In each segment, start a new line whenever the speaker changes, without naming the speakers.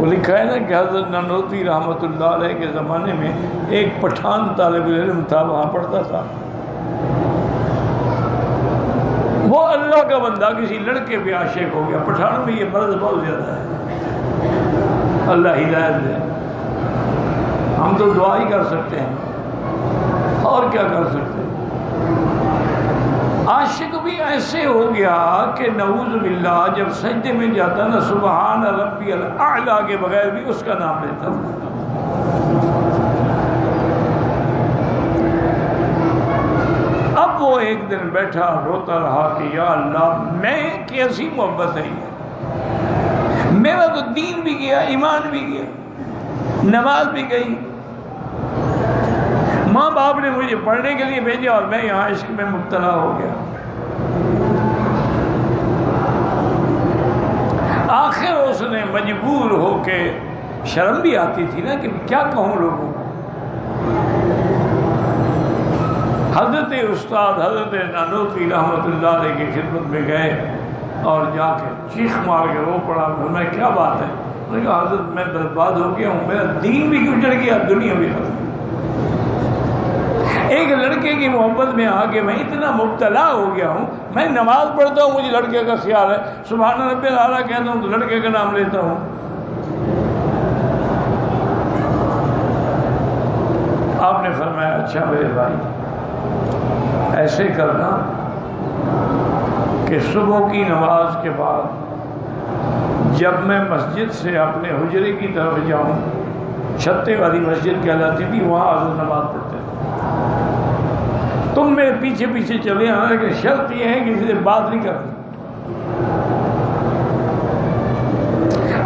وہ لکھا ہے نا کہ حضرت نانوتوی رحمۃ اللہ علیہ کے زمانے میں ایک پٹھان طالب علم تھا، وہاں پڑھتا تھا، وہ اللہ کا بندہ کسی لڑکے پہ عاشق ہو گیا۔ پٹھانوں میں یہ مرض بہت زیادہ ہے، اللہ ہدایت دے۔ ہم تو دعا ہی کر سکتے ہیں، اور کیا کر سکتے ہیں۔ عاشق بھی ایسے ہو گیا کہ نعوذ باللہ جب سجدے میں جاتا نا سبحان ربی الاعلیٰ کے بغیر بھی اس کا نام لیتا تھا۔ اب وہ ایک دن بیٹھا روتا رہا کہ یا اللہ میں کیسی محبت ہے یہ، میرا تو دین بھی گیا، ایمان بھی گیا، نماز بھی گئی، ماں باپ نے مجھے پڑھنے کے لیے بھیجا اور میں یہاں عشق میں مبتلا ہو گیا۔ آخر اس نے مجبور ہو کے، شرم بھی آتی تھی نا کہ کیا کہوں لوگوں کو، حضرت استاد حضرت نانوتوی رحمۃ اللہ علیہ کی خدمت میں گئے اور جا کے چیخ مار کے رو پڑا، میں کیا بات ہے؟ انہوں نے کہا حضرت میں برباد ہو گیا ہوں، میرا دین بھی اجڑ گیا، دنیا بھی ختم۔ ایک لڑکے کی محبت میں آ کے میں اتنا مبتلا ہو گیا ہوں، میں نماز پڑھتا ہوں مجھے لڑکے کا خیال ہے، سبحان ربی الاعلیٰ کہتا ہوں تو لڑکے کا نام لیتا ہوں۔ آپ نے فرمایا اچھا میرے بھائی ایسے کرنا کہ صبح کی نماز کے بعد جب میں مسجد سے اپنے حجرے کی طرف جاؤں، چھتے والی مسجد کہلاتی تھی، وہاں آزر نماز پڑھتے تھے، تم میرے پیچھے پیچھے چلے آنا، لیکن شرط یہ ہے کہ کسی سے بات نہیں کرنی،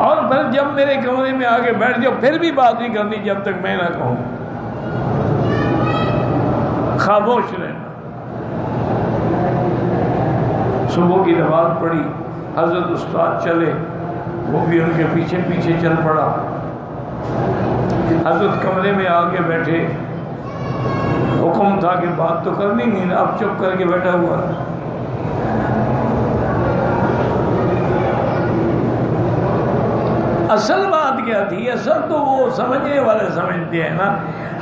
اور پھر جب میرے کمرے میں آگے بیٹھ جاؤ پھر بھی بات نہیں کرنی جب تک میں نہ کہوں، خاموش رہنا۔ صبح کی نماز پڑھی، حضرت استاد چلے، وہ بھی ان کے پیچھے پیچھے چل پڑا، حضرت کمرے میں آ کے بیٹھے، حکم تھا کہ بات تو کرنی نہیں، اب چپ کر کے بیٹھا ہوا۔ اصل بات کیا تھی؟ اصل تو وہ سمجھنے والے سمجھتے ہیں نا،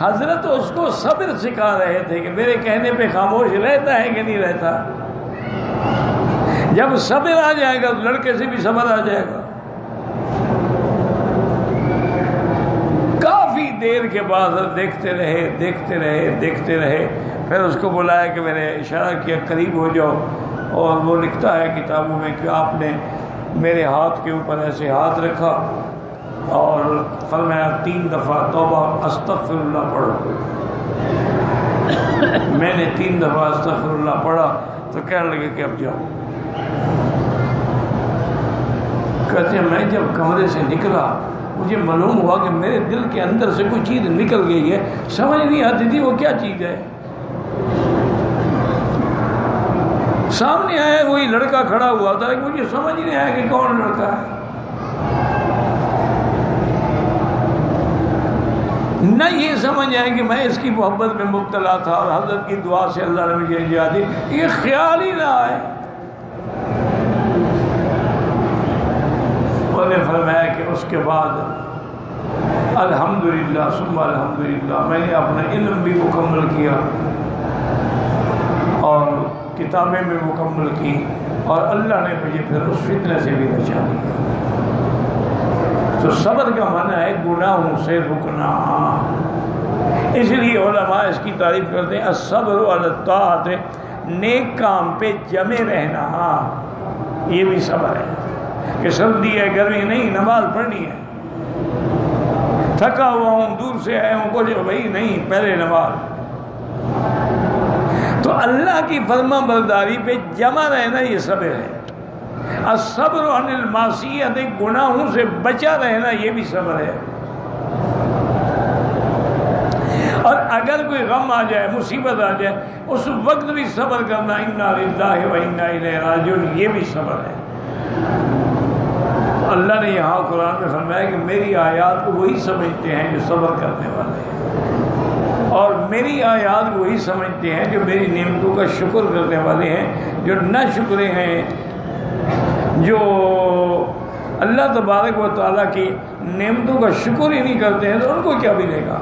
حضرت اس کو صبر سکھا رہے تھے کہ میرے کہنے پہ خاموش رہتا ہے کہ نہیں رہتا، جب صبر آ جائے گا تو لڑکے سے بھی صبر آ جائے گا۔ کافی دیر کے بعد دیکھتے رہے، پھر اس کو بلایا کہ میں نے اشارہ کیا قریب ہو جاؤ، اور وہ لکھتا ہے کتابوں میں کہ آپ نے میرے ہاتھ کے اوپر ایسے ہاتھ رکھا اور فرمایا 3 دفعہ توبہ استغفر اللہ پڑھو۔ میں نے 3 دفعہ استغفر اللہ پڑھا تو کہنے لگے کہ اب جاؤ۔ کہتے ہیں میں جب کمرے سے نکلا مجھے معلوم ہوا کہ میرے دل کے اندر سے کوئی چیز نکل گئی ہے، سمجھ نہیں آتی تھی وہ کیا چیز ہے۔ سامنے آیا وہی لڑکا کھڑا ہوا تھا، مجھے سمجھ نہیں آیا کہ کون لڑکا ہے، نہ یہ سمجھ آیا کہ میں اس کی محبت میں مبتلا تھا اور حضرت کی دعا سے اللہ نے مجھے نجات دی، یہ خیال ہی نہ آئے۔ انہوں نے فرمایا کہ اس کے بعد الحمدللہ ثم الحمدللہ میں نے اپنا علم بھی مکمل کیا اور کتابیں بھی مکمل کی، اور اللہ نے مجھے پھر اس فتنہ سے بھی بچا دیا۔ تو صبر کا معنی ہے گناہوں سے رکنا، اس لیے علماء اس کی تعریف کرتے ہیں الصبر علی الطاعت، نیک کام پہ جمے رہنا، یہ بھی صبر ہے کہ سردی ہے گرمی نہیں نماز پڑھنی ہے، تھکا ہوا ہوں دور سے آیا ہوں کچھ بھائی نہیں پہلے نماز۔ تو اللہ کی فرما برداری پہ جمع رہنا یہ صبر ہے۔ الصبر عن المعصیت، گناہوں سے بچا رہنا یہ بھی صبر ہے۔ اور اگر کوئی غم آ جائے مصیبت آ جائے اس وقت بھی صبر کرنا، انا للہ و انا الیہ راجعون، یہ بھی صبر ہے۔ اللہ نے یہاں قرآن میں فرمایا کہ میری آیات کو وہی سمجھتے ہیں جو صبر کرنے والے ہیں، اور میری آیات وہی سمجھتے ہیں جو میری نعمتوں کا شکر کرنے والے ہیں، جو نہ شکرے ہیں، جو اللہ تبارک و تعالیٰ کی نعمتوں کا شکر ہی نہیں کرتے ہیں تو ان کو کیا ملے گا؟